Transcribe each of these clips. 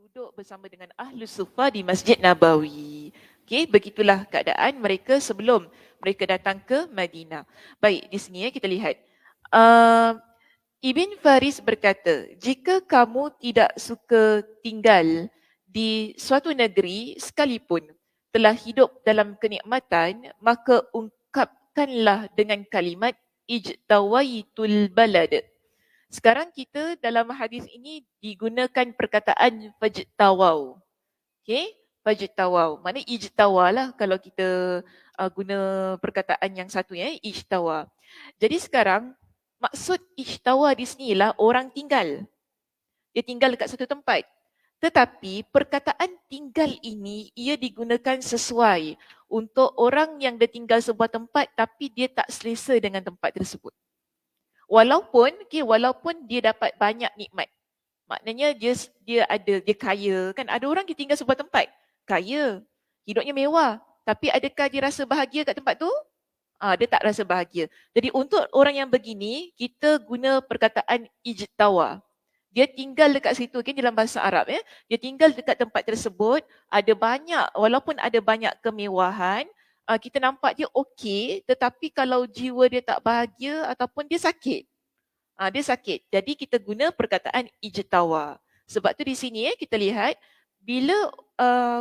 duduk bersama dengan Ahlus Sufa di Masjid Nabawi. Okey, begitulah keadaan mereka sebelum mereka datang ke Madinah. Baik, di sini kita lihat. Uh, Ibn Faris berkata, jika kamu tidak suka tinggal di suatu negeri sekalipun telah hidup dalam kenikmatan, maka ungkapkanlah dengan kalimat ijtawaitul balad. Sekarang kita dalam hadis ini digunakan perkataan fajtawau. Okey? Fajtawau. Maknanya ijtawa lah kalau kita guna perkataan yang satu ya, ijtawa. Jadi sekarang maksud ijtawa di sini lah orang tinggal. Dia tinggal dekat satu tempat. Tetapi perkataan tinggal ini ia digunakan sesuai untuk orang yang dia tinggal sebuah tempat tapi dia tak selesa dengan tempat tersebut. Walaupun dia dapat banyak nikmat. Maknanya dia kaya kan, ada orang dia tinggal sebuah tempat kaya, hidupnya mewah, tapi adakah dia rasa bahagia kat tempat tu? Dia tak rasa bahagia. Jadi untuk orang yang begini, kita guna perkataan ijtawa. Dia tinggal dekat situ kan dalam bahasa Arab ya. Dia tinggal dekat tempat tersebut, ada banyak, walaupun ada banyak kemewahan, kita nampak dia okey, tetapi kalau jiwa dia tak bahagia ataupun dia sakit. Dia sakit. Jadi kita guna perkataan ijtawa. Sebab tu di sini kita lihat bila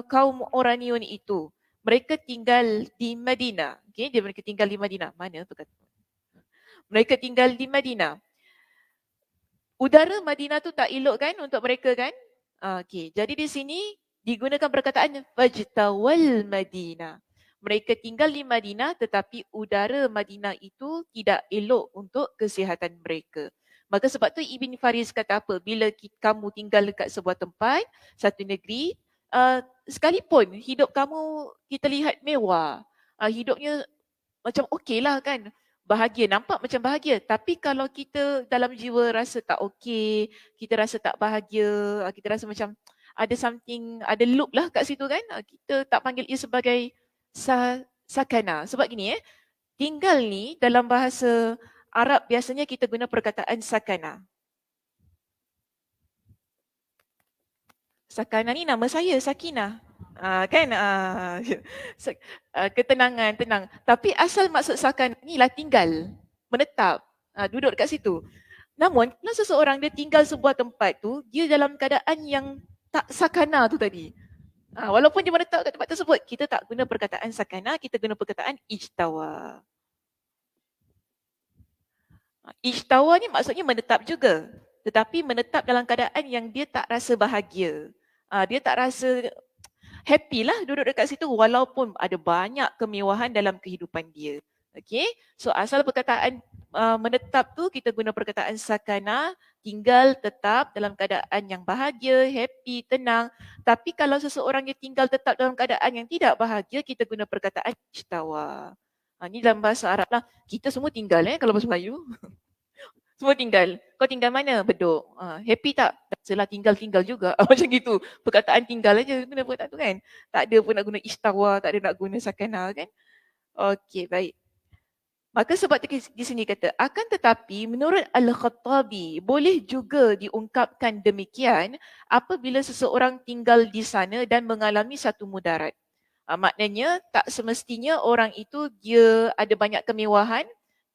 kaum Oraniun itu mereka tinggal di Madinah. Okay, mereka tinggal di Madinah. Mana perkataan? Mereka tinggal di Madinah. Udara Madinah tu tak elok kan untuk mereka kan? Okay, jadi di sini digunakan perkataan fajtawal Madinah. Mereka tinggal di Madinah tetapi udara Madinah itu tidak elok untuk kesihatan mereka. Maka sebab tu Ibn Faris kata apa? Bila kamu tinggal dekat sebuah tempat, satu negeri, sekalipun hidup kamu kita lihat mewah, hidupnya macam okey lah kan, bahagia, nampak macam bahagia. Tapi kalau kita dalam jiwa rasa tak okey, kita rasa tak bahagia, kita rasa macam ada something, ada loop lah kat situ kan, kita tak panggil ia sebagai sakana. Sebab gini tinggal ni dalam bahasa Arab biasanya kita guna perkataan sakana. Sakana ni nama saya, Sakinah. Kan? Ketenangan, tenang. Tapi asal maksud sakana ni lah tinggal, menetap, duduk dekat situ. Namun, kalau seseorang dia tinggal sebuah tempat tu, dia dalam keadaan yang tak sakana tu tadi. Walaupun dia menetap kat tempat tersebut, kita tak guna perkataan sakana, kita guna perkataan ijtawa. Ijtawa ni maksudnya menetap juga. Tetapi menetap dalam keadaan yang dia tak rasa bahagia. Dia tak rasa happy lah duduk dekat situ walaupun ada banyak kemewahan dalam kehidupan dia. Okay, so asal perkataan menetap tu kita guna perkataan sakana, tinggal tetap dalam keadaan yang bahagia, happy, tenang. Tapi kalau seseorang yang tinggal tetap dalam keadaan yang tidak bahagia, kita guna perkataan ijtawa. Ni dalam bahasa Arab lah. Kita semua tinggal kalau bahasa Melayu. Semua tinggal. Kau tinggal mana? Bedok. Happy tak? Selah tinggal-tinggal juga. Macam gitu. Perkataan tinggal aja guna perkataan tu kan. Tak ada pun nak guna istawa, tak ada nak guna sakana kan. Okey, baik. Maka sebab di sini kata, akan tetapi menurut Al-Khattabi, boleh juga diungkapkan demikian apabila seseorang tinggal di sana dan mengalami satu mudarat. Maknanya tak semestinya orang itu dia ada banyak kemewahan,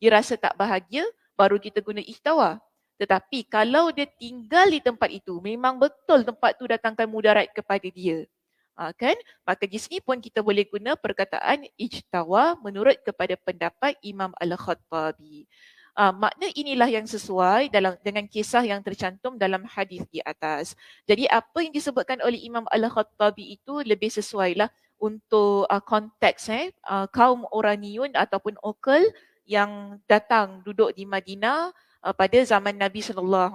dia rasa tak bahagia, baru kita guna istawa. Tetapi kalau dia tinggal di tempat itu, memang betul tempat tu datangkan mudarat kepada dia. Kan? Maka di sini pun kita boleh guna perkataan ijtawa menurut kepada pendapat Imam Al-Khattabi. Makna inilah yang sesuai dengan kisah yang tercantum dalam hadis di atas. Jadi apa yang disebutkan oleh Imam Al-Khattabi itu lebih sesuai lah untuk konteks kaum Oraniun ataupun Okal yang datang duduk di Madinah pada zaman Nabi SAW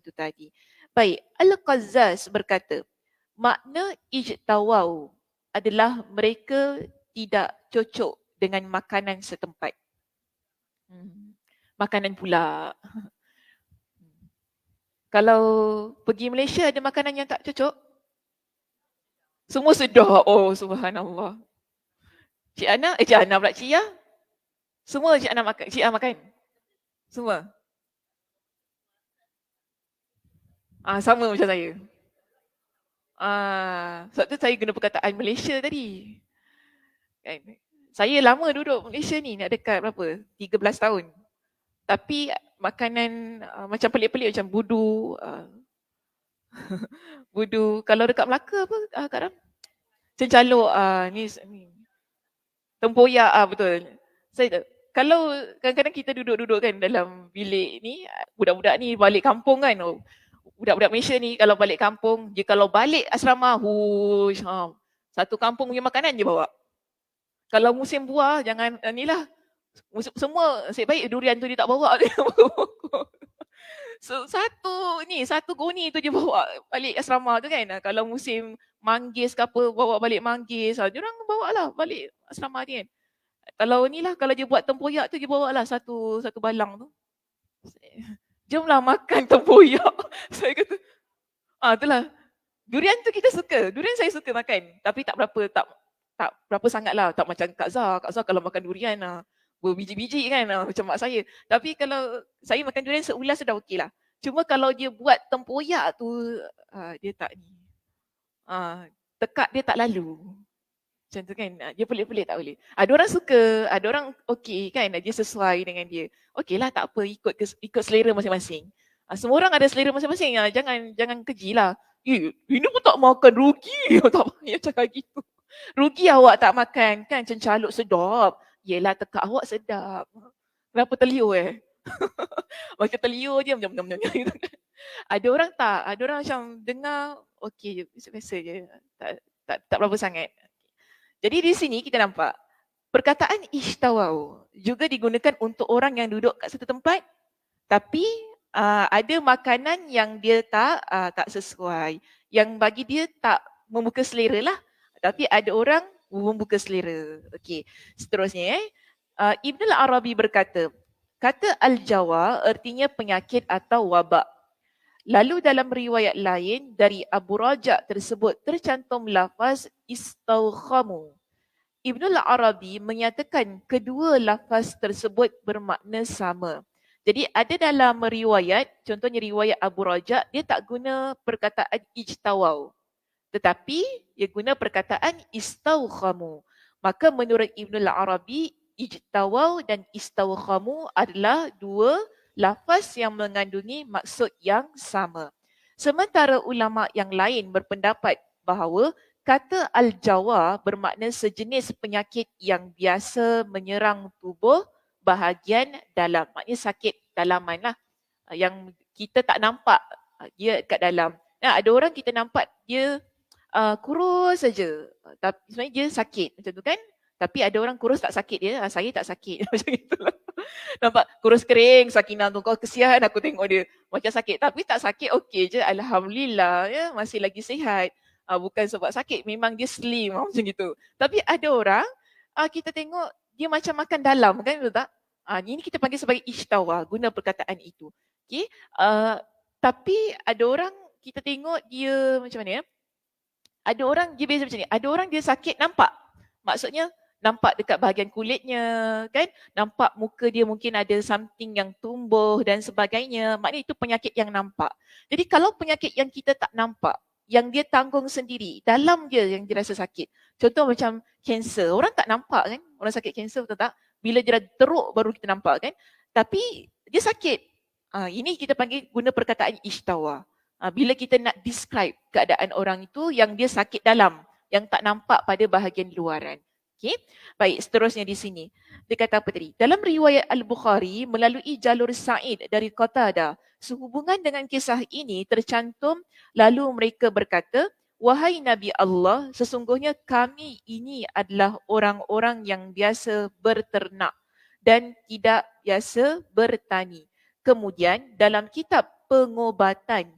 itu tadi. Baik, Al-Qazzaz berkata, makna ijtawau adalah mereka tidak cocok dengan makanan setempat. Makanan pula. Kalau pergi Malaysia ada makanan yang tak cocok? Semua sedap. Oh, subhanallah. Cik Ana pula Cik Ya. Semua Cik Ana makan, Cik Ya makan. Semua. Sama macam saya. Sebab tu saya guna perkataan Malaysia tadi. Kan? Saya lama duduk Malaysia ni, nak dekat berapa? 13 tahun. Tapi makanan macam pelik-pelik macam budu, budu. Kalau dekat Melaka apa Kak Ram? Cencaluk, ni tempoyak, betul. Kalau kadang-kadang kita duduk-duduk kan dalam bilik ni, budak-budak ni balik kampung kan, budak-budak Malaysia ni kalau balik kampung, dia kalau balik asrama, hush, satu kampung punya makanan je bawa. Kalau musim buah, jangan ni lah. Semua nasib baik durian tu dia tak bawa. So, satu goni tu je bawa balik asrama tu kan. Kalau musim manggis ke apa, bawa balik manggis. Dia orang bawa lah balik asrama ni kan. Kalau ni lah, kalau dia buat tempoyak tu, dia bawa lah satu balang tu. Jomlah makan tempoyak. Saya kata, itulah. Durian tu kita suka. Durian saya suka makan. Tapi tak berapa sangat lah. Tak macam Kak Zah. Kak Zah kalau makan durian berbiji-biji kan, macam mak saya. Tapi kalau saya makan durian seulas dah okey lah. Cuma kalau dia buat tempoyak tu, dia tak ni. Tekak dia tak lalu. Macam tu kan, dia pelik-pelik tak boleh. Ada orang suka, ada orang okey kan, dia sesuai dengan dia. Okey lah, tak apa, ikut selera masing-masing. Semua orang ada selera masing-masing. Jangan keji lah. Ini pun tak makan, rugi. Tak payah cakap gitu. Rugi awak tak makan kan, cencaluk sedap. Yelah, tekak awak sedap. Kenapa terliur macam terliur je macam gitu kan. Ada orang tak, ada orang macam dengar okey je, biasa-biasa je. Tak berapa sangat. Jadi di sini kita nampak perkataan ishtawau juga digunakan untuk orang yang duduk kat satu tempat tapi ada makanan yang dia tak sesuai, yang bagi dia tak membuka selera lah. Tapi ada orang membuka selera. Okey, seterusnya Ibn al-Arabi berkata, kata al-jawa artinya penyakit atau wabak. Lalu dalam riwayat lain dari Abu Raja' tersebut tercantum lafaz istawkhamu. Ibn al-Arabi menyatakan kedua lafaz tersebut bermakna sama. Jadi ada dalam riwayat, contohnya riwayat Abu Raja', dia tak guna perkataan ijtawau. Tetapi dia guna perkataan istawkhamu. Maka menurut Ibn al-Arabi, ijtawau dan istawkhamu adalah dua lafaz yang mengandungi maksud yang sama. Sementara ulama yang lain berpendapat bahawa kata al-jawa bermakna sejenis penyakit yang biasa menyerang tubuh bahagian dalam. Maknanya sakit dalaman lah. Yang kita tak nampak dia kat dalam. Ada orang kita nampak dia kurus saja. Tapi sebenarnya dia sakit macam tu kan. Tapi ada orang kurus tak sakit dia. Saya tak sakit. Macam itulah. Nampak kurus kering, Sakinah tu, kau kesian aku tengok dia macam sakit. Tapi tak sakit, okey je. Alhamdulillah, ya, masih lagi sihat. Bukan sebab sakit, memang dia slim macam gitu. Tapi ada orang, kita tengok dia macam makan dalam kan, betul tak? Ini kita panggil sebagai ishtawa, guna perkataan itu. Okay? Tapi ada orang, kita tengok dia macam mana ya? Ada orang dia biasa macam ni, ada orang dia sakit nampak. Maksudnya nampak dekat bahagian kulitnya kan, nampak muka dia mungkin ada something yang tumbuh dan sebagainya. Maknanya itu penyakit yang nampak. Jadi kalau penyakit yang kita tak nampak, yang dia tanggung sendiri, dalam dia yang dia rasa sakit. Contoh macam kanser, orang tak nampak kan, orang sakit kanser betul tak? Bila dia dah teruk baru kita nampak kan. Tapi dia sakit. Ini kita panggil guna perkataan ishtawa. Bila kita nak describe keadaan orang itu yang dia sakit dalam, yang tak nampak pada bahagian luaran. Okay. Baik, seterusnya di sini. Dia kata apa tadi? Dalam riwayat Al-Bukhari melalui jalur Sa'id dari Qatadah, sehubungan dengan kisah ini tercantum, lalu mereka berkata, wahai Nabi Allah, sesungguhnya kami ini adalah orang-orang yang biasa berternak dan tidak biasa bertani. Kemudian dalam kitab pengobatan,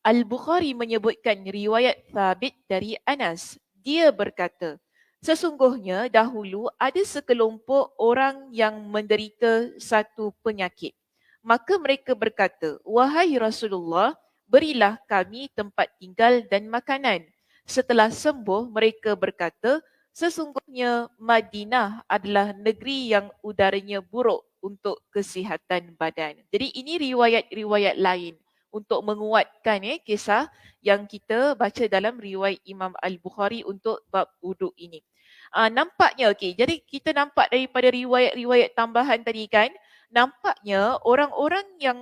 Al-Bukhari menyebutkan riwayat Thabit dari Anas. Dia berkata, sesungguhnya dahulu ada sekelompok orang yang menderita satu penyakit. Maka mereka berkata, wahai Rasulullah, berilah kami tempat tinggal dan makanan. Setelah sembuh, mereka berkata, sesungguhnya Madinah adalah negeri yang udaranya buruk untuk kesihatan badan. Jadi ini riwayat-riwayat lain. untuk menguatkan kisah yang kita baca dalam riwayat Imam Al-Bukhari untuk bab wuduk ini. Nampaknya jadi kita nampak daripada riwayat-riwayat tambahan tadi kan, nampaknya orang-orang yang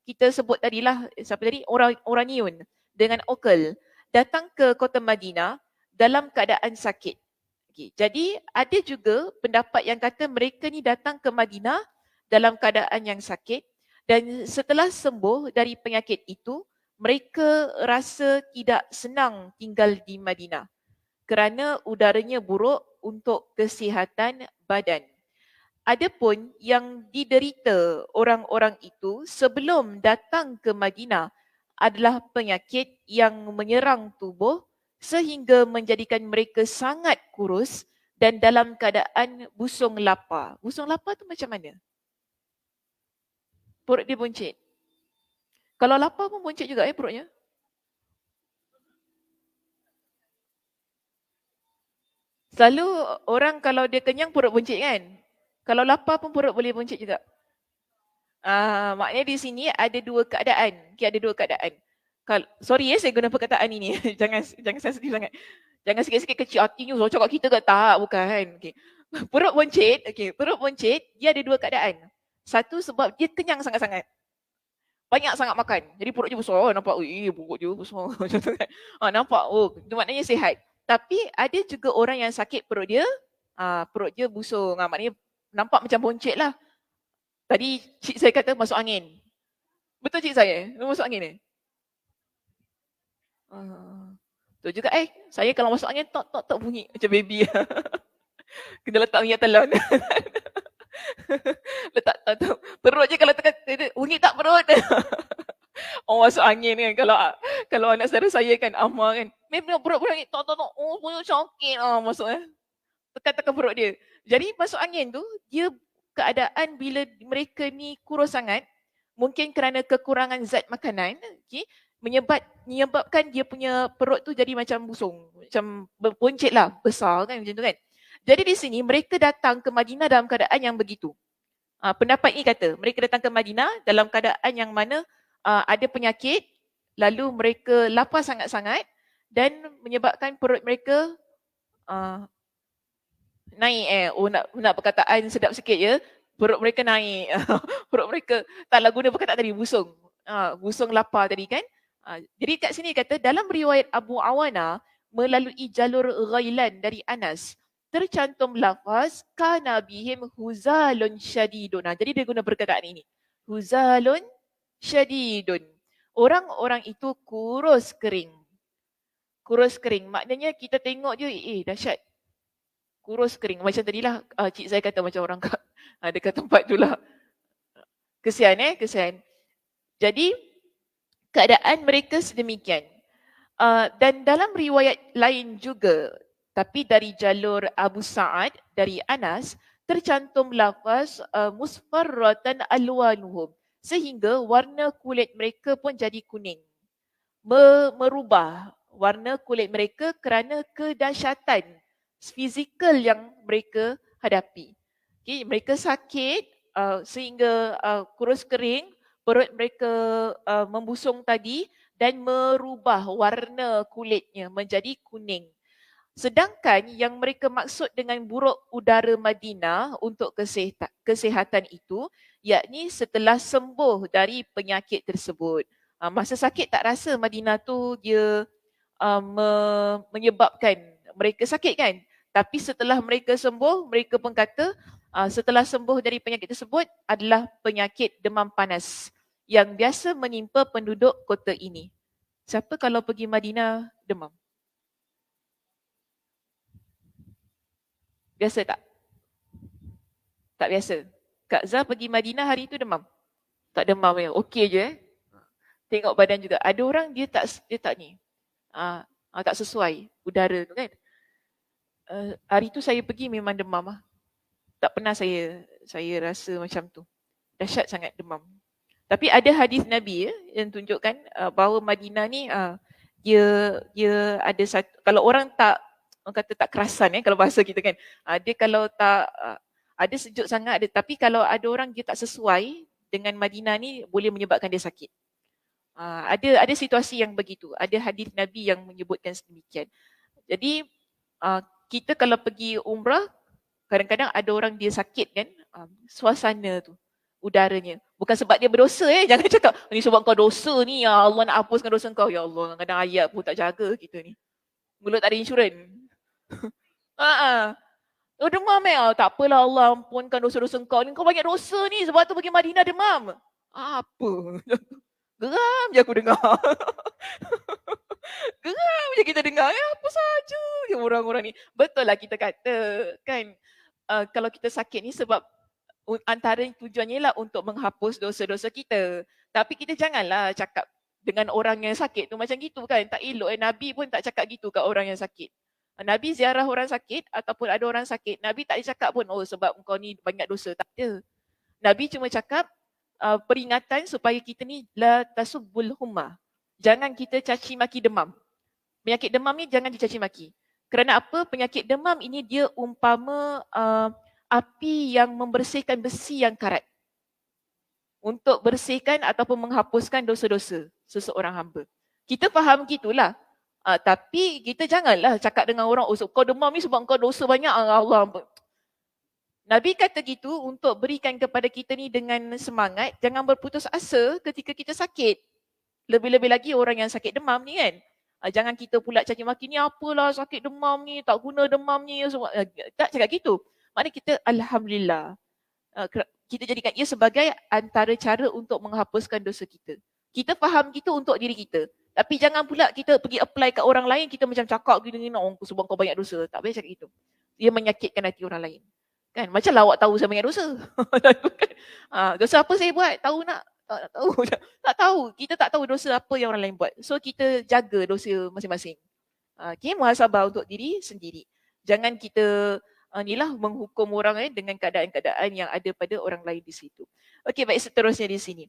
kita sebut tadilah, siapa tadi, Oraniun dengan Okal datang ke kota Madinah dalam keadaan sakit. Jadi ada juga pendapat yang kata mereka ni datang ke Madinah dalam keadaan yang sakit, dan setelah sembuh dari penyakit itu, mereka rasa tidak senang tinggal di Madinah kerana udaranya buruk untuk kesihatan badan. Adapun yang diderita orang-orang itu sebelum datang ke Madinah adalah penyakit yang menyerang tubuh sehingga menjadikan mereka sangat kurus dan dalam keadaan busung lapar. Busung lapar tu macam mana? Perut dia buncit. Kalau lapar pun buncit juga perutnya. Selalu orang kalau dia kenyang perut buncit kan? Kalau lapar pun perut boleh buncit juga. Maknanya di sini ada dua keadaan. Okay, ada dua keadaan. Sorry saya guna perkataan ini. jangan sensitif sangat. Jangan sikit-sikit kecil hatinya. So cakap kita ke tak, bukan. Okay. Perut buncit, perut buncit, dia ada dua keadaan. Satu sebab dia kenyang sangat-sangat. Banyak sangat makan. Jadi perut dia besar. Nampak, perut dia besar. Macam tu kan. Nampak, itu maknanya sihat. Tapi ada juga orang yang sakit perut dia busung. Maknanya nampak macam buncit lah. Tadi cik saya kata masuk angin. Betul cik saya? Masuk angin ni? Betul juga saya kalau masuk angin tok bunyi macam baby. Kena letak minyak telon. Letak tak. Perut je kalau tekan bunyi tak perut. Masuk angin kan kalau anak saudara saya kan Amma kan. Memang perut angin tok. Perut sakit masuk tekan perut dia. Jadi masuk angin tu dia keadaan bila mereka ni kurus sangat, mungkin kerana kekurangan zat makanan, menyebabkan dia punya perut tu jadi macam busung, macam berbuncit lah, besar kan macam tu kan. Jadi di sini mereka datang ke Madinah dalam keadaan yang begitu. Pendapat ini kata mereka datang ke Madinah dalam keadaan yang mana ada penyakit, lalu mereka lapar sangat-sangat dan menyebabkan perut mereka naik nak perkataan sedap sikit ya. Perut mereka naik. Perut mereka taklah guna perkataan tadi busung. Busung lapar tadi kan. Jadi kat sini kata dalam riwayat Abu Awana melalui jalur Ghailan dari Anas tercantum lafaz kana bihim huzalun syadidun. Jadi dia guna perkataan ini. Huzalun syadidun. Orang-orang itu kurus kering. Kurus kering. Maknanya kita tengok je dahsyat. Kurus kering. Macam tadilah cik saya kata macam orang dekat tempat tu lah. Kesian kesian. Jadi keadaan mereka sedemikian. Dan dalam riwayat lain juga, tapi dari jalur Abu Sa'ad dari Anas, tercantum lafaz musfarratan alwanuhum. Sehingga warna kulit mereka pun jadi kuning. Merubah warna kulit mereka kerana kedahsyatan fizikal yang mereka hadapi. Mereka sakit sehingga kurus kering, perut mereka membusung tadi dan merubah warna kulitnya menjadi kuning. Sedangkan yang mereka maksud dengan buruk udara Madinah untuk kesihatan itu, yakni setelah sembuh dari penyakit tersebut. Masa sakit tak rasa Madinah tu dia menyebabkan mereka sakit kan. Tapi setelah mereka sembuh, mereka pun kata setelah sembuh dari penyakit tersebut adalah penyakit demam panas yang biasa menimpa penduduk kota ini. Siapa kalau pergi Madinah demam? Biasa tak? Tak biasa. Kak Zah pergi Madinah hari tu demam? Tak demam ya. Okey je Tengok badan juga. Ada orang dia tak ni. Tak sesuai udara tu kan. Hari tu saya pergi memang demam Tak pernah saya rasa macam tu. Dahsyat sangat demam. Tapi ada hadis Nabi yang tunjukkan bahawa Madinah ni dia ada satu, kalau orang kata tak kerasan kalau bahasa kita kan. Dia kalau tak ada sejuk sangat tapi kalau ada orang dia tak sesuai dengan Madinah ni boleh menyebabkan dia sakit. Ada situasi yang begitu. Ada hadis Nabi yang menyebutkan sedemikian. Jadi kita kalau pergi umrah, kadang-kadang ada orang dia sakit kan, suasana tu, udaranya. Bukan sebab dia berdosa jangan cakap, ni sebab kau dosa ni, ya Allah nak hapuskan dosa kau. Ya Allah, kadang-kadang ayat pun tak jaga kita ni. Mulut tak ada insurans. Oh demam tak apalah Allah ampunkan dosa-dosa kau ni. Kau banyak dosa ni sebab tu pergi Madinah demam. Apa? Geram je aku dengar. Geram je kita dengar. Apa saja je orang-orang ni. Betul lah kita kata kan. Kalau kita sakit ni sebab antara tujuannya lah untuk menghapus dosa-dosa kita. Tapi kita janganlah cakap dengan orang yang sakit tu macam gitu kan. Tak elok Nabi pun tak cakap gitu kat orang yang sakit. Nabi ziarah orang sakit ataupun ada orang sakit, Nabi tak cakap pun, oh sebab kau ni banyak dosa. Tak ada. Nabi cuma cakap peringatan supaya kita ni la tasubbul humma. Jangan kita caci maki demam. Penyakit demam ni jangan dicaci maki. Kerana apa? Penyakit demam ini dia umpama api yang membersihkan besi yang karat. Untuk bersihkan ataupun menghapuskan dosa-dosa seseorang hamba. Kita faham gitulah. Tapi kita janganlah cakap dengan orang, oh kau demam ni sebab kau dosa banyak, Allah ampun. Nabi kata gitu untuk berikan kepada kita ni dengan semangat, jangan berputus asa ketika kita sakit. Lebih-lebih lagi orang yang sakit demam ni kan. Jangan kita pula caci maki ni, apalah sakit demam ni, tak guna demam ni. Tak cakap gitu. Maknanya kita Alhamdulillah. Kita jadikan ia sebagai antara cara untuk menghapuskan dosa kita. Kita faham gitu untuk diri kita. Tapi jangan pula kita pergi apply kat orang lain, kita macam cakap gini-gini, sebab kau banyak dosa. Tak boleh cakap gitu. Dia menyakitkan hati orang lain. Kan? Macam lah awak tahu saya banyak dosa. Dosa apa saya buat? Tahu nak? Tak tahu. Tak tahu. Kita tak tahu dosa apa yang orang lain buat. So kita jaga dosa masing-masing. Okay, muhasabah untuk diri sendiri. Jangan kita inilah menghukum orang dengan keadaan-keadaan yang ada pada orang lain di situ. Okey, baik, seterusnya di sini.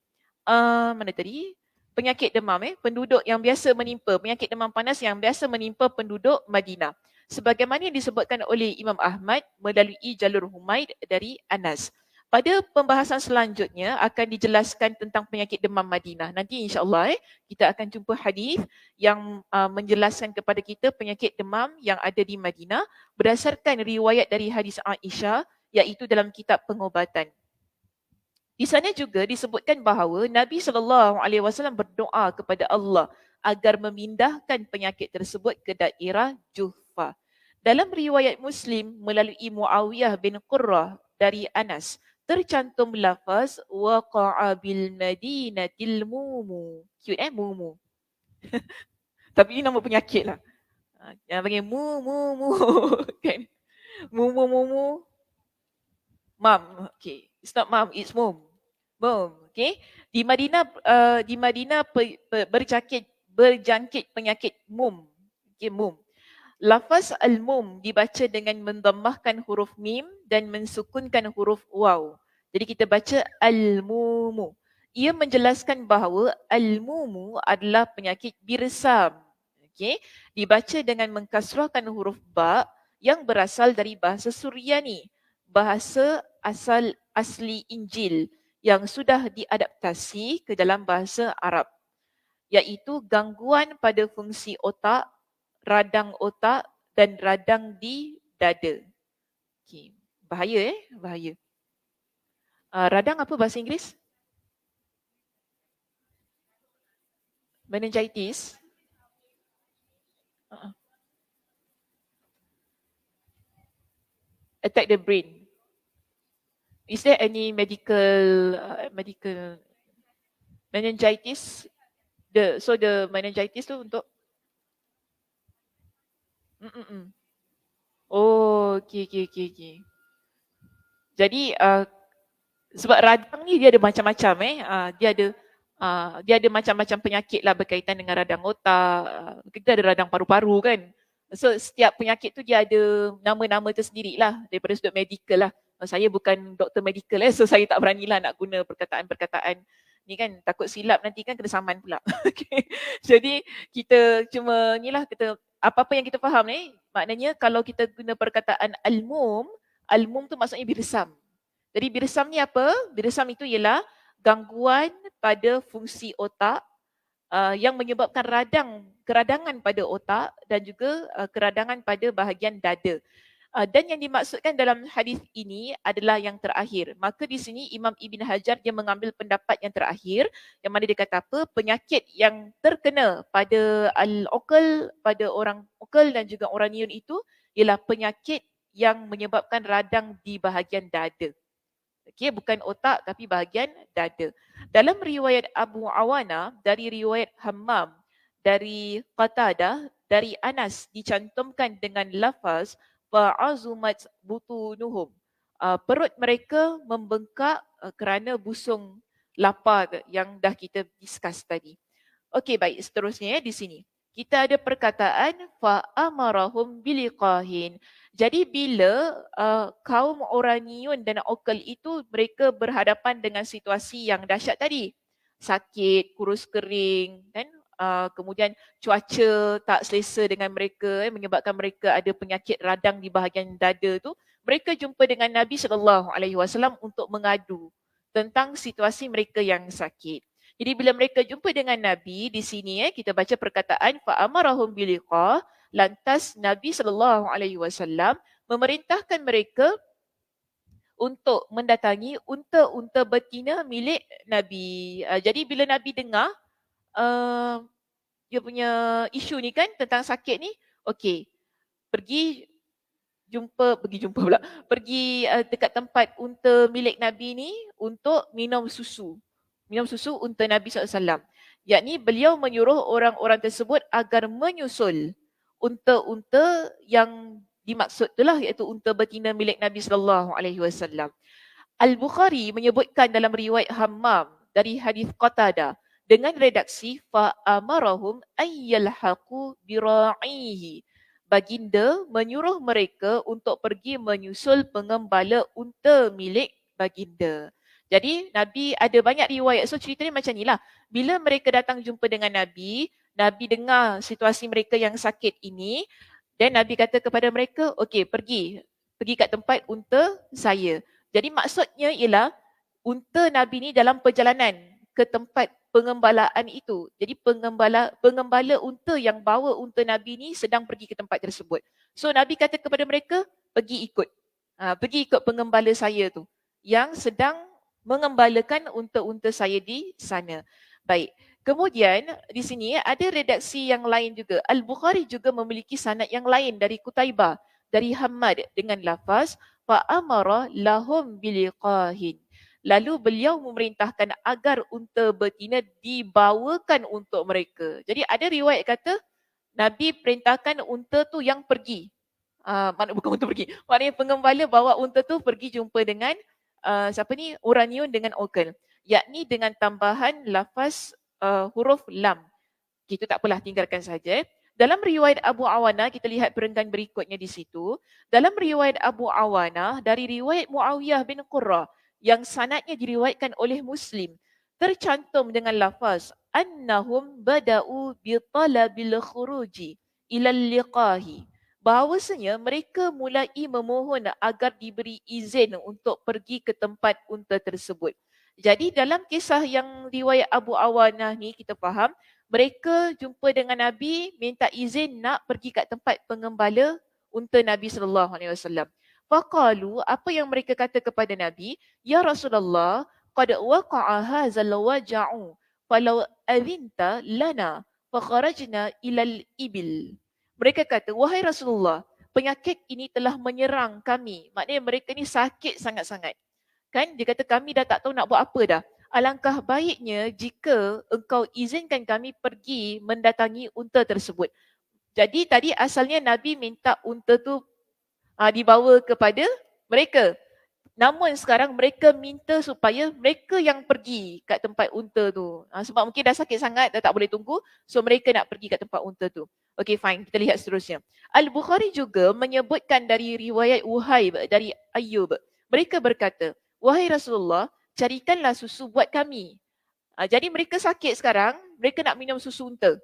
Mana tadi? Penyakit demam penduduk yang biasa menimpa, penyakit demam panas yang biasa menimpa penduduk Madinah. Sebagaimana yang disebutkan oleh Imam Ahmad melalui jalur Humaid dari Anas. Pada pembahasan selanjutnya akan dijelaskan tentang penyakit demam Madinah. Nanti insya-Allah kita akan jumpa hadis yang menjelaskan kepada kita penyakit demam yang ada di Madinah berdasarkan riwayat dari hadis Aisyah, iaitu dalam kitab pengobatan. Di sana juga disebutkan bahawa Nabi SAW berdoa kepada Allah agar memindahkan penyakit tersebut ke daerah Juhfa. Dalam riwayat Muslim melalui Muawiyah bin Qurrah dari Anas, tercantum lafaz waqa'a bil madinatil mumu. Cute mumu. Tapi ini nama penyakit lah. Yang panggil mu kan. Mu. Mam. Okay. It's not mam, it's mum. Mum. Okay. Di Madinah berjangkit penyakit mum. Okay, mum. Lafaz al-mum dibaca dengan mendammahkan huruf mim dan mensukunkan huruf waw. Jadi kita baca al-mumu. Ia menjelaskan bahawa al-mumu adalah penyakit birsam. Okay. Dibaca dengan mengkasrahkan huruf ba yang berasal dari bahasa Suryani, bahasa asli Injil yang sudah diadaptasi ke dalam bahasa Arab, iaitu gangguan pada fungsi otak, radang otak dan radang di dada. Okay. Bahaya bahaya. Radang apa bahasa Inggeris? Meningitis. Attack the brain. Is there any medical meningitis? The meningitis tu untuk Oh, okay. Jadi sebab radang ni dia ada macam-macam dia ada macam-macam penyakit lah berkaitan dengan radang otak. Kita ada radang paru-paru kan. So setiap penyakit tu dia ada nama-nama tersendiri lah daripada sudut medical lah. Saya bukan doktor medical so saya tak beranilah nak guna perkataan-perkataan ni kan, takut silap nanti kan kena saman pula. Okay. Jadi kita cuma ni lah, kita apa-apa yang kita faham maknanya kalau kita guna perkataan al-mum tu maksudnya birsam. Jadi birsam ni apa? Birsam itu ialah gangguan pada fungsi otak, yang menyebabkan keradangan pada otak dan juga keradangan pada bahagian dada. Dan yang dimaksudkan dalam hadis ini adalah yang terakhir. Maka di sini Imam Ibn Hajar dia mengambil pendapat yang terakhir yang mana dia kata apa? Penyakit yang terkena pada al-uqal, pada orang uqal dan juga orang niun itu ialah penyakit yang menyebabkan radang di bahagian dada. Okey, bukan otak tapi bahagian dada. Dalam riwayat Abu Awana dari riwayat Hammam dari Qatadah dari Anas dicantumkan dengan lafaz fa'azumat butunuhum. Perut mereka membengkak kerana busung lapar yang dah kita discuss tadi. Okey, baik, seterusnya di sini. Kita ada perkataan fa'amarahum biliqahin. Jadi bila kaum Oraniun dan Okal itu mereka berhadapan dengan situasi yang dahsyat tadi. Sakit, kurus kering, kan? Kemudian cuaca tak selesa dengan mereka menyebabkan mereka ada penyakit radang di bahagian dada tu. Mereka jumpa dengan Nabi SAW untuk mengadu tentang situasi mereka yang sakit. Jadi bila mereka jumpa dengan Nabi di sini kita baca perkataan fa'amarahum biliqah. Lantas Nabi SAW memerintahkan mereka untuk mendatangi unta-unta betina milik Nabi. Jadi bila Nabi dengar dia punya isu ni kan tentang sakit ni, okey, pergi jumpa pula. Pergi dekat tempat unta milik Nabi ni untuk minum susu. Minum susu unta Nabi SAW. Yakni beliau menyuruh orang-orang tersebut agar menyusul unta-unta yang dimaksud itulah iaitu unta betina milik Nabi SAW. Al-Bukhari menyebutkan dalam riwayat Hammam dari hadis Qatadah dengan redaksi fa'amarahum ayyalhaqu bira'ihi. Baginda menyuruh mereka untuk pergi menyusul pengembala unta milik baginda. Jadi Nabi ada banyak riwayat. So cerita ni macam ni lah. Bila mereka datang jumpa dengan Nabi, Nabi dengar situasi mereka yang sakit ini, dan Nabi kata kepada mereka, okey, pergi kat tempat unta saya. Jadi maksudnya ialah unta Nabi ni dalam perjalanan ke tempat pengembalaan itu. Jadi pengembala unta yang bawa unta Nabi ni sedang pergi ke tempat tersebut. So Nabi kata kepada mereka, pergi ikut. Pergi ikut pengembala saya tu yang sedang mengembalakan unta-unta saya di sana. Baik. Kemudian di sini ada redaksi yang lain juga. Al-Bukhari juga memiliki sanad yang lain dari Qutaibah, dari Hammad dengan lafaz fa'amara lahum biliqahin. Lalu beliau memerintahkan agar unta betina dibawakan untuk mereka. Jadi ada riwayat kata Nabi perintahkan unta tu yang pergi. Bukan unta pergi. Maknanya pengembala bawa unta tu pergi jumpa dengan siapa ni? Oraniun dengan Okal. Yakni dengan tambahan lafaz huruf lam. Kita tak apalah, tinggalkan saja. Dalam riwayat Abu Awana, kita lihat perenggan berikutnya di situ. Dalam riwayat Abu Awana, dari riwayat Muawiyah bin Qurrah, yang sanadnya diriwayatkan oleh Muslim, tercantum dengan lafaz, annahum bada'u bitalabil khuruji ilal liqahi. Bahawasanya mereka mulai memohon agar diberi izin untuk pergi ke tempat unta tersebut. Jadi dalam kisah yang riwayat Abu Awana ni kita faham, mereka jumpa dengan Nabi minta izin nak pergi kat tempat pengembala unta Nabi SAW. Faqalu, apa yang mereka kata kepada Nabi? Ya Rasulullah, qad waqa'a hadzal waja'u falau adhinta lana fakharajna ilal ibil. Mereka kata, wahai Rasulullah, penyakit ini telah menyerang kami. Maknanya mereka ni sakit sangat-sangat. Kan dia kata kami dah tak tahu nak buat apa dah. Alangkah baiknya jika engkau izinkan kami pergi mendatangi unta tersebut. Jadi tadi asalnya Nabi minta unta tu dibawa kepada mereka. Namun sekarang mereka minta supaya mereka yang pergi kat tempat unta tu. Sebab mungkin dah sakit sangat, dah tak boleh tunggu. So mereka nak pergi kat tempat unta tu. Okay, fine. Kita lihat seterusnya. Al-Bukhari juga menyebutkan dari riwayat Wuhaib dari Ayyub. Mereka berkata, wahai Rasulullah, carikanlah susu buat kami. Jadi mereka sakit sekarang, mereka nak minum susu unta.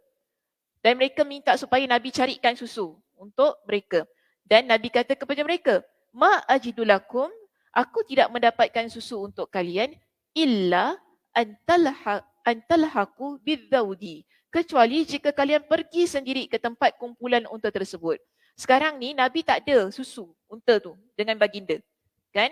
Dan mereka minta supaya Nabi carikan susu untuk mereka. Dan Nabi kata kepada mereka, ma ajidulakum, aku tidak mendapatkan susu untuk kalian illa antalhaku bidzawdi, kecuali jika kalian pergi sendiri ke tempat kumpulan unta tersebut. Sekarang ni Nabi tak ada susu unta tu dengan baginda. Kan?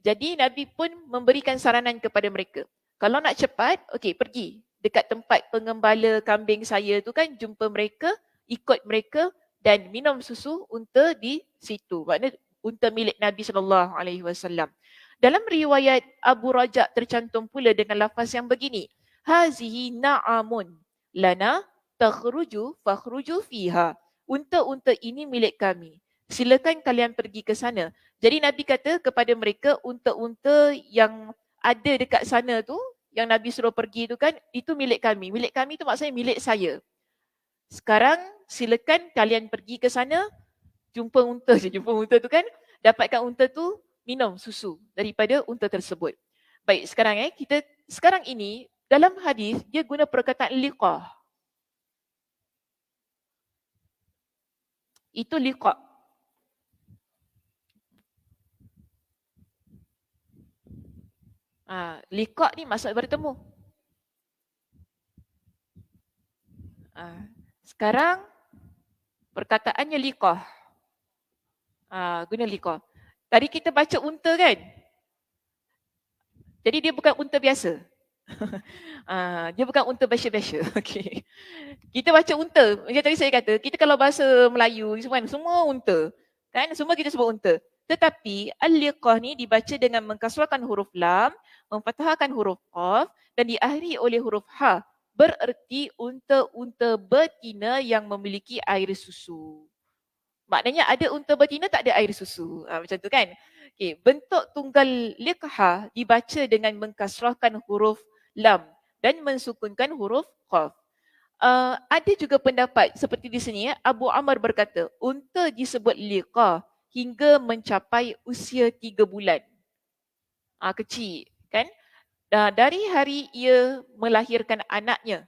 Jadi Nabi pun memberikan saranan kepada mereka. Kalau nak cepat, okey, pergi dekat tempat pengembala kambing saya tu kan, jumpa mereka, ikut mereka dan minum susu unta di situ. Maknanya unta milik Nabi SAW. Dalam riwayat Abu Rajak tercantum pula dengan lafaz yang begini. Hazihi na'amun lana takhruju fakhruju fiha. Unta-unta ini milik kami. Silakan kalian pergi ke sana. Jadi Nabi kata kepada mereka, unta-unta yang ada dekat sana tu, yang Nabi suruh pergi tu kan, itu milik kami. Milik kami tu maksudnya milik saya. Sekarang silakan kalian pergi ke sana, jumpa unta je. Jumpa unta tu kan, dapatkan unta tu, minum susu daripada unta tersebut. Baik, sekarang ini, dalam hadis, dia guna perkataan liqah. Itu liqah. Liqah ni maksud bertemu. Sekarang perkataannya liqah. Guna liqah. Tadi kita baca unta kan? Jadi dia bukan unta biasa. Dia bukan unta biasa-biasa. Okay. Kita baca unta. Macam tadi saya kata, kita kalau bahasa Melayu semua unta. Kan? Semua kita sebut unta. Tetapi al-liqah ni dibaca dengan mengkasrahkan huruf lam, memfathahkan huruf qaf dan diakhiri oleh huruf ha. Bererti unta-unta betina yang memiliki air susu. Maknanya ada unta betina tak ada air susu. Macam tu kan? Okay. Bentuk tunggal liqha dibaca dengan mengkasrahkan huruf lam dan mensukunkan huruf qaf. Ada juga pendapat seperti di sini Abu Amr berkata, unta disebut liqah hingga mencapai usia 3 bulan. Kecil kan? Dari hari ia melahirkan anaknya.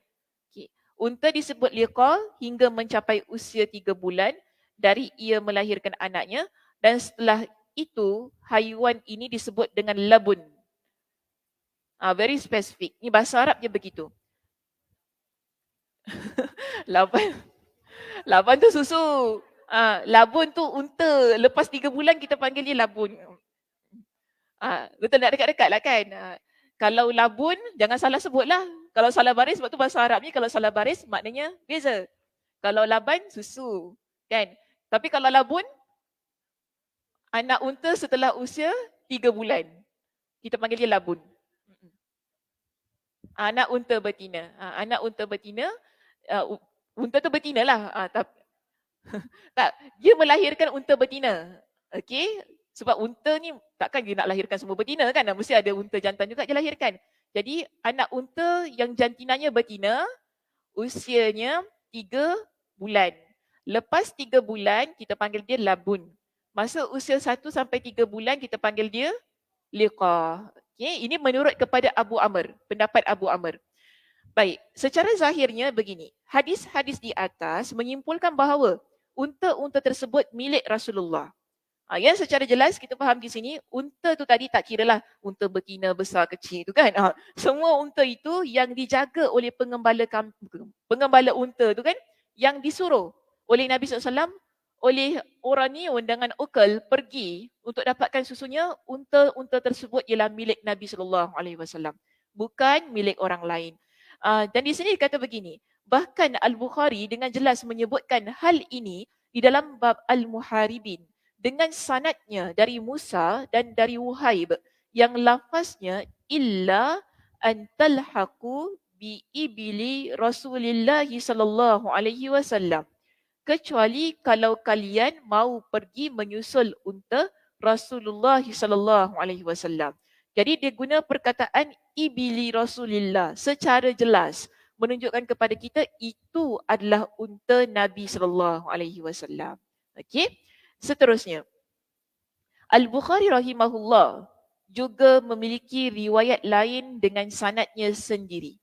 Okay. Unta disebut liqah hingga mencapai usia 3 bulan dari ia melahirkan anaknya dan setelah itu haiwan ini disebut dengan labun. Very specific. Ni bahasa Arab je begitu. Laban tu susu. Labun tu unta. Lepas 3 bulan kita panggil dia labun. Betul nak dekat-dekat lah kan. Kalau labun, jangan salah sebut lah. Kalau salah baris, sebab tu bahasa Arab ni kalau salah baris maknanya beza. Kalau laban, susu. Kan? Tapi kalau labun, anak unta setelah usia 3 bulan. Kita panggil dia labun. Anak unta betina. Anak unta betina, unta tu betina lah. Tak, dia melahirkan unta betina. Okey? Sebab unta ni takkan dia nak lahirkan semua betina kan? Mesti ada unta jantan juga dia lahirkan. Jadi anak unta yang jantinanya betina, usianya 3 bulan. Lepas 3 bulan, kita panggil dia labun. Masa usia 1 sampai 3 bulan, kita panggil dia liqah. Okay? Ini menurut kepada Abu Amr, pendapat Abu Amr. Baik, secara zahirnya begini. Hadis-hadis di atas menyimpulkan bahawa unta-unta tersebut milik Rasulullah. Yang secara jelas kita faham di sini, unta tu tadi tak kiralah unta betina besar kecil tu kan. Semua unta itu yang dijaga oleh pengembala unta tu kan, yang disuruh oleh Nabi SAW, oleh orang ni dengan ukal pergi untuk dapatkan susunya, unta-unta tersebut ialah milik Nabi SAW. Bukan milik orang lain. Dan di sini dikata begini, bahkan Al-Bukhari dengan jelas menyebutkan hal ini di dalam bab Al-Muharibin dengan sanadnya dari Musa dan dari Wuhaib yang lafaznya illa an talhaqu bi ibli Rasulillah sallallahu alaihi wasallam, kecuali kalau kalian mau pergi menyusul unta Rasulullah sallallahu alaihi wasallam. Jadi dia guna perkataan ibli Rasulillah secara jelas menunjukkan kepada kita itu adalah unta Nabi sallallahu alaihi wasallam. Okey? Seterusnya, Al-Bukhari rahimahullah juga memiliki riwayat lain dengan sanadnya sendiri.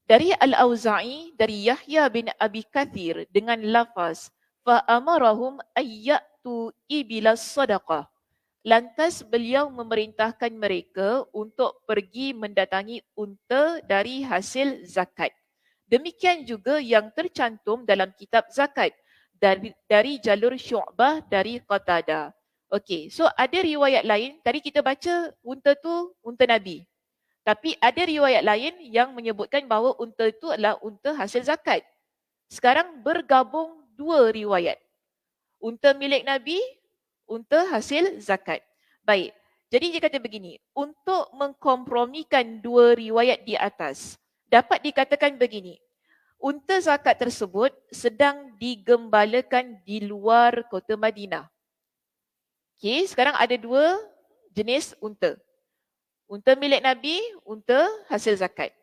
Dari Al-Auza'i, dari Yahya bin Abi Kathir dengan lafaz fa'amarahum ayyatu ibilas sadaqah. Lantas beliau memerintahkan mereka untuk pergi mendatangi unta dari hasil zakat. Demikian juga yang tercantum dalam kitab zakat dari jalur Syu'bah dari Qatadah. Okey, so ada riwayat lain, tadi kita baca unta tu unta Nabi. Tapi ada riwayat lain yang menyebutkan bahawa unta itu adalah unta hasil zakat. Sekarang bergabung dua riwayat. Unta milik Nabi, unta hasil zakat. Baik, jadi dia kata begini, untuk mengkompromikan dua riwayat di atas, dapat dikatakan begini, unta zakat tersebut sedang digembalakan di luar kota Madinah. Okey, sekarang ada dua jenis unta. Unta milik Nabi, unta hasil zakat.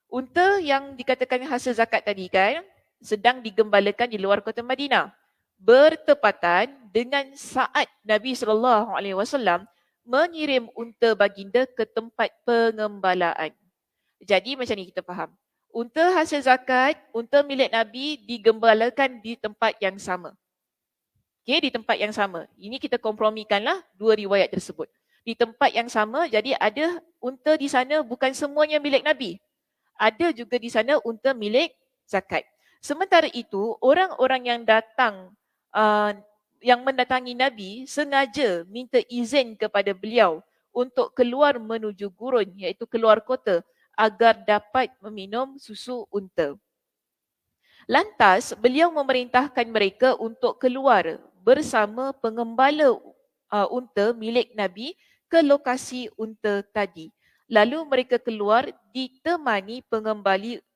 Unta yang dikatakan hasil zakat tadi kan, sedang digembalakan di luar kota Madinah. Bertepatan dengan saat Nabi SAW mengirim unta baginda ke tempat pengembalaan. Jadi macam ni kita faham. Unta hasil zakat, unta milik Nabi digembalakan di tempat yang sama. Okay, di tempat yang sama. Ini kita kompromikanlah dua riwayat tersebut. Di tempat yang sama, jadi ada unta di sana bukan semuanya milik Nabi. Ada juga di sana unta milik zakat. Sementara itu, orang-orang yang datang, yang mendatangi Nabi sengaja minta izin kepada beliau untuk keluar menuju gurun, iaitu keluar kota, agar dapat meminum susu unta. Lantas, beliau memerintahkan mereka untuk keluar bersama pengembala unta milik Nabi ke lokasi unta tadi. Lalu mereka keluar ditemani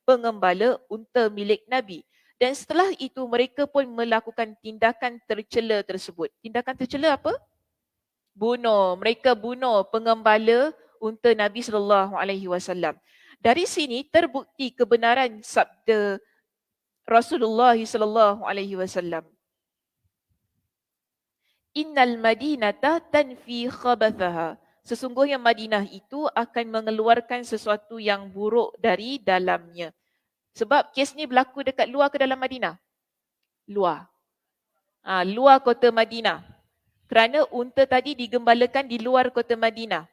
pengembala unta milik Nabi. Dan setelah itu mereka pun melakukan tindakan tercela tersebut. Tindakan tercela apa? Bunuh. Mereka bunuh pengembala unta Nabi SAW. Dari sini terbukti kebenaran sabda Rasulullah SAW. Innal Madinata tanfi khabathaha. Sesungguhnya Madinah itu akan mengeluarkan sesuatu yang buruk dari dalamnya. Sebab kes ni berlaku dekat luar ke dalam Madinah? Luar. Luar kota Madinah. Kerana unta tadi digembalakan di luar kota Madinah.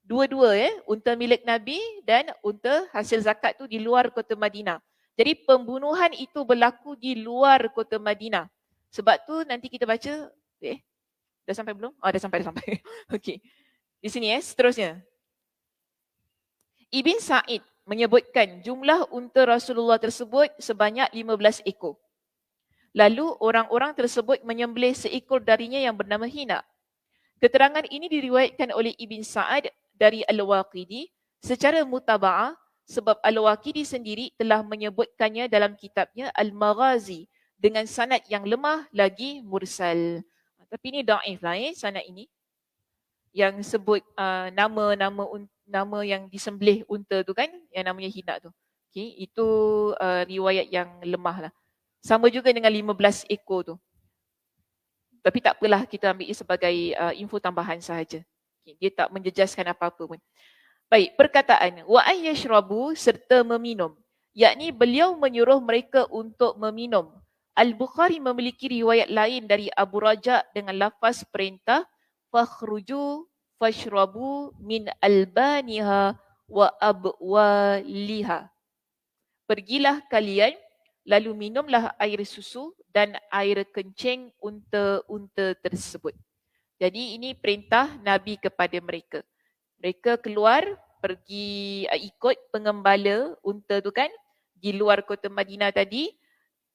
Dua-dua unta milik Nabi dan unta hasil zakat tu di luar kota Madinah. Jadi pembunuhan itu berlaku di luar kota Madinah. Sebab tu nanti kita baca, dah sampai belum? Dah sampai. Okey. Di sini seterusnya. Ibn Sa'id menyebutkan jumlah unta Rasulullah tersebut sebanyak 15 ekor. Lalu orang-orang tersebut menyembelih seekor darinya yang bernama Hina. Keterangan ini diriwayatkan oleh Ibn Sa'ad dari Al-Waqidi secara mutaba'ah sebab Al-Waqidi sendiri telah menyebutkannya dalam kitabnya Al-Maghazi dengan sanad yang lemah lagi mursal. Tapi ini da'if lah sanad ini. Yang sebut nama yang disembelih unta tu kan, yang namanya Hina tu. Okay, itu riwayat yang lemah lah. Sama juga dengan 15 ekor tu. Tapi tak apalah, kita ambil sebagai info tambahan sahaja. Okay, dia tak menjejaskan apa-apa pun. Baik, perkataan wa ayyashrabu serta meminum, yakni beliau menyuruh mereka untuk meminum. Al-Bukhari memiliki riwayat lain dari Abu Raja dengan lafaz perintah fakhruju fashrabu min albaniha wa abwaliha. Pergilah kalian lalu minumlah air susu dan air kencing unta-unta tersebut. Jadi ini perintah Nabi kepada mereka. Mereka keluar pergi ikut pengembala unta tu kan di luar kota Madinah tadi,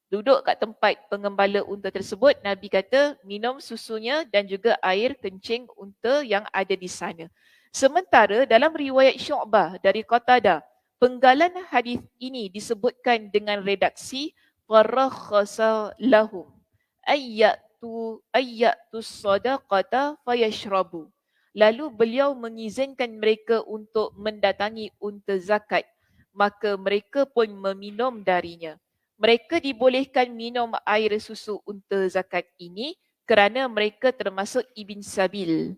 duduk kat tempat pengembala unta tersebut. Nabi kata minum susunya dan juga air kencing unta yang ada di sana. Sementara dalam riwayat Syu'bah dari Qatadah, penggalan hadis ini disebutkan dengan redaksi farakhasa lahum ayyatu sadaqata fayashrabu. Lalu beliau mengizinkan mereka untuk mendatangi unta zakat, maka mereka pun meminum darinya. Mereka dibolehkan minum air susu unta zakat ini kerana mereka termasuk Ibn Sabil.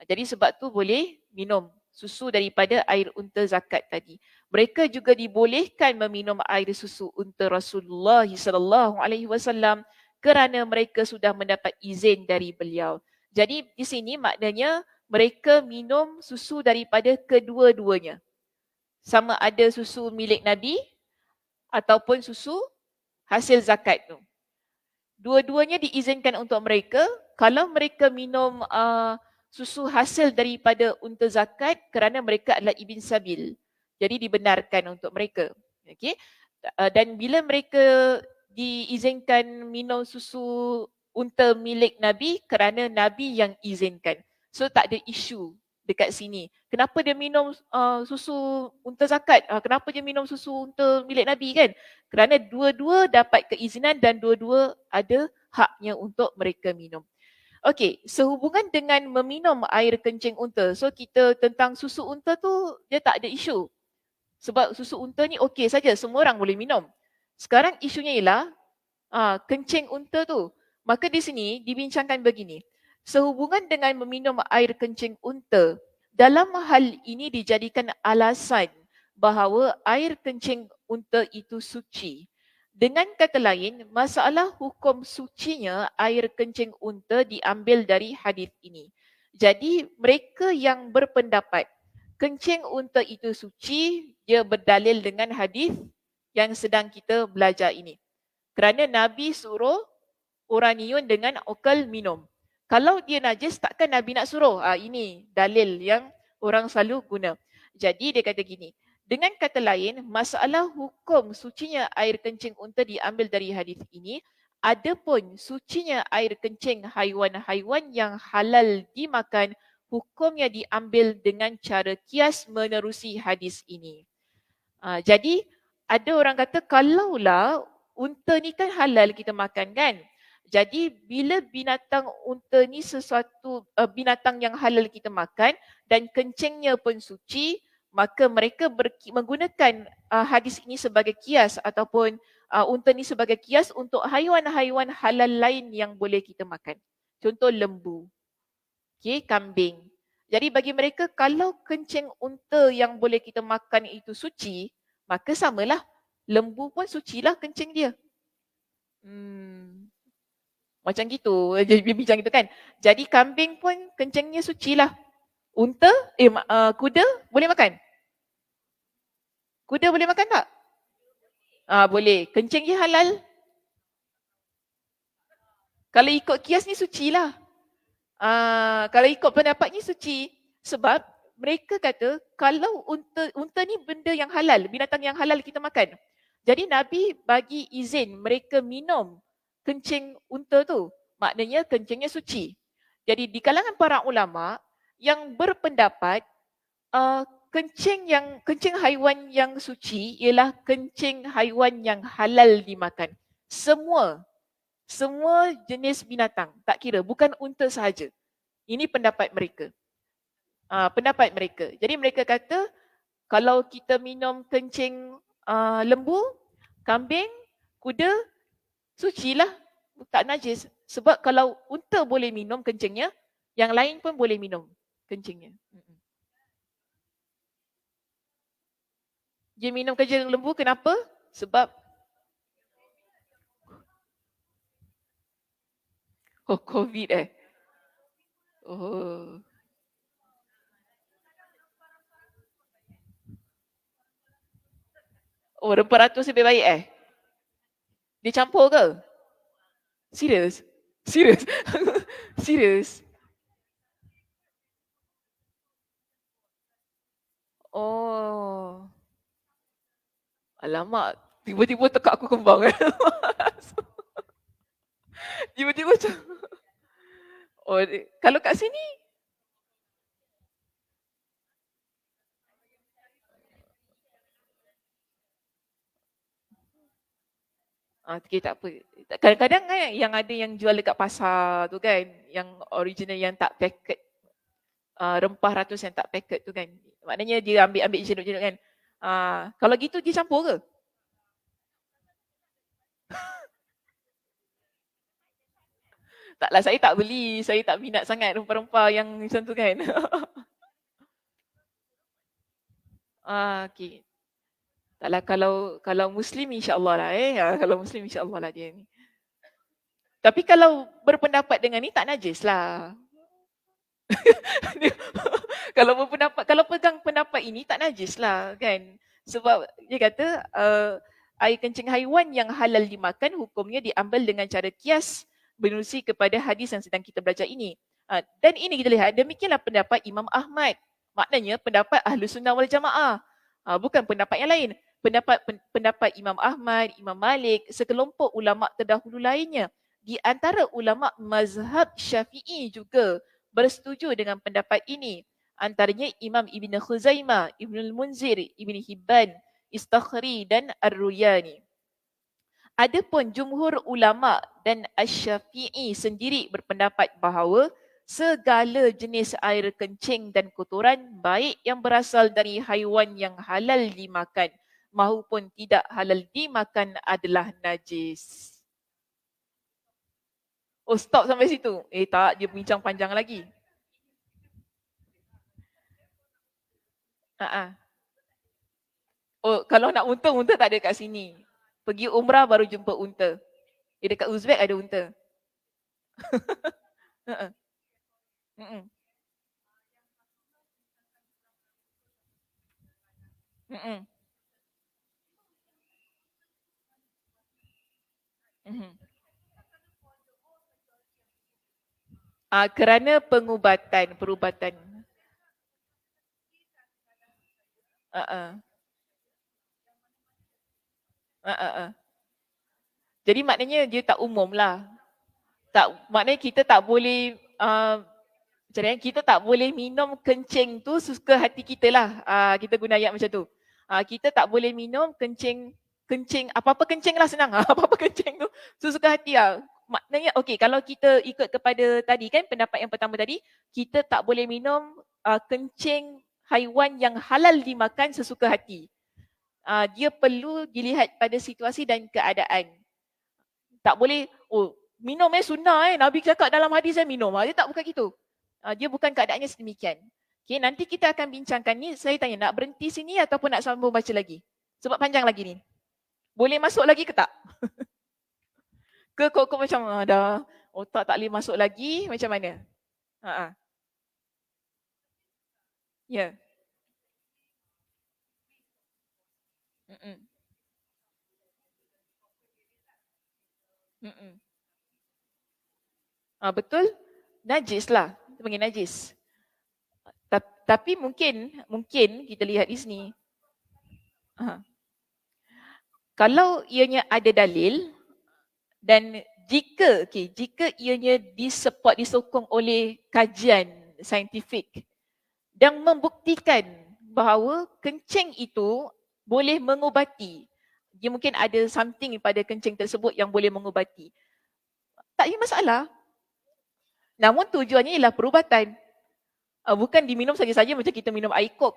Jadi sebab tu boleh minum susu daripada air unta zakat tadi. Mereka juga dibolehkan meminum air susu unta Rasulullah SAW kerana mereka sudah mendapat izin dari beliau. Jadi di sini maknanya mereka minum susu daripada kedua-duanya. Sama ada susu milik Nabi ataupun susu hasil zakat tu. Dua-duanya diizinkan untuk mereka. Kalau mereka minum susu hasil daripada unta zakat kerana mereka adalah ibn sabil. Jadi dibenarkan untuk mereka. Okey. Dan bila mereka diizinkan minum susu unta milik Nabi kerana Nabi yang izinkan. So tak ada isu dekat sini. Kenapa dia minum susu unta zakat? Kenapa dia minum susu unta milik Nabi kan? Kerana dua-dua dapat keizinan dan dua-dua ada haknya untuk mereka minum. Okey, sehubungan dengan meminum air kencing unta. So kita tentang susu unta tu dia tak ada isu. Sebab susu unta ni okey saja, semua orang boleh minum. Sekarang isunya ialah kencing unta tu. Maka di sini dibincangkan begini. Sehubungan dengan meminum air kencing unta, dalam hal ini dijadikan alasan bahawa air kencing unta itu suci. Dengan kata lain, masalah hukum sucinya air kencing unta diambil dari hadis ini. Jadi mereka yang berpendapat kencing unta itu suci, dia berdalil dengan hadis yang sedang kita belajar ini. Kerana Nabi suruh orang niun dengan okal minum. Kalau dia najis, takkan Nabi nak suruh? Ini dalil yang orang selalu guna. Jadi dia kata gini, dengan kata lain, masalah hukum sucinya air kencing unta diambil dari hadis ini, adapun sucinya air kencing haiwan-haiwan yang halal dimakan, hukumnya diambil dengan cara kias menerusi hadis ini. Jadi ada orang kata kalaulah unta ni kan halal kita makan kan. Jadi bila binatang unta ni sesuatu binatang yang halal kita makan dan kencingnya pun suci, maka mereka menggunakan hadis ini sebagai kias ataupun unta ni sebagai kias untuk haiwan-haiwan halal lain yang boleh kita makan. Contoh lembu, kambing. Jadi bagi mereka kalau kencing unta yang boleh kita makan itu suci, maka samalah lembu pun sucilah kencing dia. Macam gitu, jadi bincang gitu kan. Jadi kambing pun kencingnya sucilah. Unta, kuda boleh makan? Kuda boleh makan tak? Boleh. Kencing dia halal? Kalau ikut kias ni sucilah. Kalau ikut pendapat ni suci. Sebab mereka kata kalau unta ni benda yang halal, binatang yang halal kita makan. Jadi Nabi bagi izin mereka minum kencing unta tu. Maknanya kencingnya suci. Jadi di kalangan para ulama yang berpendapat kencing haiwan yang suci ialah kencing haiwan yang halal dimakan. Semua jenis binatang, tak kira, bukan unta sahaja. Ini pendapat mereka. Pendapat mereka. Jadi mereka kata kalau kita minum kencing lembu, kambing, kuda, sucilah, tak najis. Sebab kalau unta boleh minum kencingnya, yang lain pun boleh minum kencingnya. Dia minum kencing lembu kenapa? Sebab COVID Oh. Oh, rempah-ratus lebih baik Dia campur ke? Serius? Serius? Serius? Oh. Alamak, tiba-tiba tekak aku kembang Tiba-tiba macam kalau kat sini okay, tak apa. Kadang-kadang kan yang ada yang jual dekat pasar tu kan, yang original yang tak packet, rempah ratus yang tak packet tu kan. Maknanya dia ambil jeruk-jeruk kan. Kalau gitu dia campur ke? Taklah, saya tak beli. Saya tak minat sangat rempah-rempah yang macam tu kan. Okay. Taklah, kalau Muslim insya-Allah lah Kalau Muslim insya-Allah lah dia ni. Tapi kalau berpendapat dengan ni tak najis lah. Kalau pegang pendapat ini tak najis lah kan. Sebab dia kata air kencing haiwan yang halal dimakan, hukumnya diambil dengan cara kias menerusi kepada hadis yang sedang kita belajar ini. Dan ini kita lihat, demikianlah pendapat Imam Ahmad. Maknanya pendapat Ahlus Sunnah wal Jamaah. Bukan pendapat yang lain. Pendapat Imam Ahmad, Imam Malik, sekelompok ulama terdahulu lainnya. Di antara ulama mazhab Syafi'i juga bersetuju dengan pendapat ini. Antaranya Imam Ibn Khuzaimah, Ibn al-Munzir, Ibn Hibban, Istakhri dan Ar-Ruyani. Adapun jumhur ulama dan Asy-Syafi'i sendiri berpendapat bahawa segala jenis air kencing dan kotoran baik yang berasal dari haiwan yang halal dimakan maupun tidak halal dimakan adalah najis. Oh, stop sampai situ. Tak, dia bincang panjang lagi. Oh, kalau nak unta, unta tak ada kat sini. Pergi umrah baru jumpa unta. Dekat Uzbek ada unta. Ha. Mm-mm. Mm-mm. Mhm. Kerana perubatan. Uh-uh. Uh-uh. Jadi maknanya dia tak umum lah. Maknanya kita tak boleh kita tak boleh minum kencing tu suka hati kita lah. Kita guna ayat macam tu. Kita tak boleh minum kencing apa-apa kencing lah senang. Apa-apa kencing tu suka hati lah. Maknanya okey, kalau kita ikut kepada tadi kan pendapat yang pertama tadi, kita tak boleh minum kencing haiwan yang halal dimakan sesuka hati. Dia perlu dilihat pada situasi dan keadaan. Tak boleh, minum sunnah Nabi cakap dalam hadis minum. Dia tak bukan gitu. Dia bukan keadaannya sedemikian. Okay, nanti kita akan bincangkan ni. Saya tanya, nak berhenti sini ataupun nak sambung baca lagi? Sebab panjang lagi ni. Boleh masuk lagi ke tak? Kok macam dah otak tak boleh masuk lagi, macam mana? Ya. Yeah. Mm-mm. Mm-mm. Betul? Najis lah. Kita panggil najis. Tapi mungkin kita lihat di sini. Kalau ianya ada dalil dan jika ianya disokong oleh kajian saintifik dan membuktikan bahawa kencing itu boleh mengubati. Dia mungkin ada something pada kencing tersebut yang boleh mengubati. Tak ada masalah. Namun tujuannya ialah perubatan. Bukan diminum saja-saja macam kita minum air kok.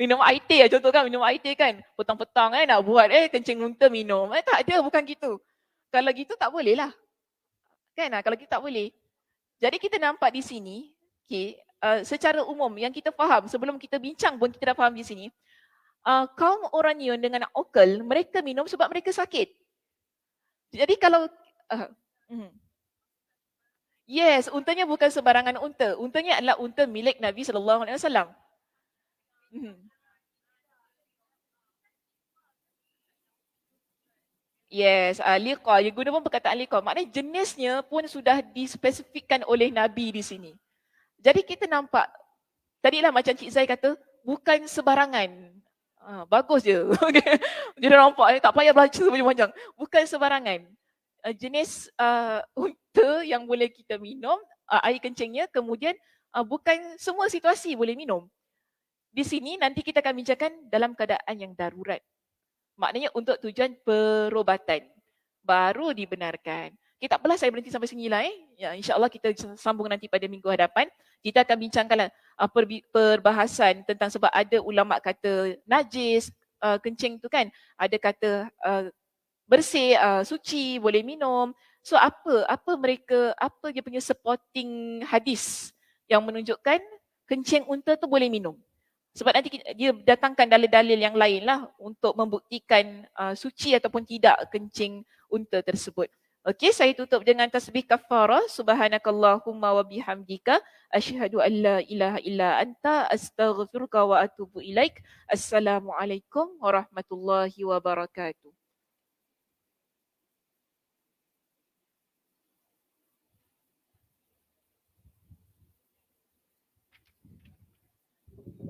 Minum air teh contoh kan, minum air teh kan. Petang-petang nak buat kencing unta minum. Tak ada, bukan gitu. Kalau gitu tak boleh lah. Kan kalau gitu tak boleh. Jadi kita nampak di sini, secara umum yang kita faham sebelum kita bincang pun kita dah faham di sini. Kaum Oranian dengan Okal, mereka minum sebab mereka sakit. Jadi kalau yes, untanya bukan sebarangan unta. Untanya adalah unta milik Nabi SAW. Yes, liqa. Dia guna pun perkataan liqa. Maknanya jenisnya pun sudah dispesifikkan oleh Nabi di sini. Jadi kita nampak, tadilah macam Cik Zai kata, bukan sebarangan. Bagus je. Dia dah nampak, tak payah baca panjang-panjang. Bukan sebarangan. Jenis unta yang boleh kita minum, air kencingnya, kemudian bukan semua situasi boleh minum. Di sini nanti kita akan bincangkan dalam keadaan yang darurat. Maknanya untuk tujuan perubatan. Baru dibenarkan. Okay, tak apalah saya berhenti sampai sini lah. Ya, InsyaAllah kita sambung nanti pada minggu hadapan. Kita akan bincangkan perbahasan tentang sebab ada ulama kata najis, kencing tu kan. Ada kata bersih, suci, boleh minum. So apa dia punya supporting hadis yang menunjukkan kencing unta tu boleh minum. Sebab nanti dia datangkan dalil-dalil yang lain lah untuk membuktikan suci ataupun tidak kencing unta tersebut. Okey, saya tutup dengan tasbih kafarah. Subhanakallahumma wa bihamdika asyhadu an la ilaha illa anta astaghfiruka wa atubu ilaik. Assalamualaikum warahmatullahi wabarakatuh.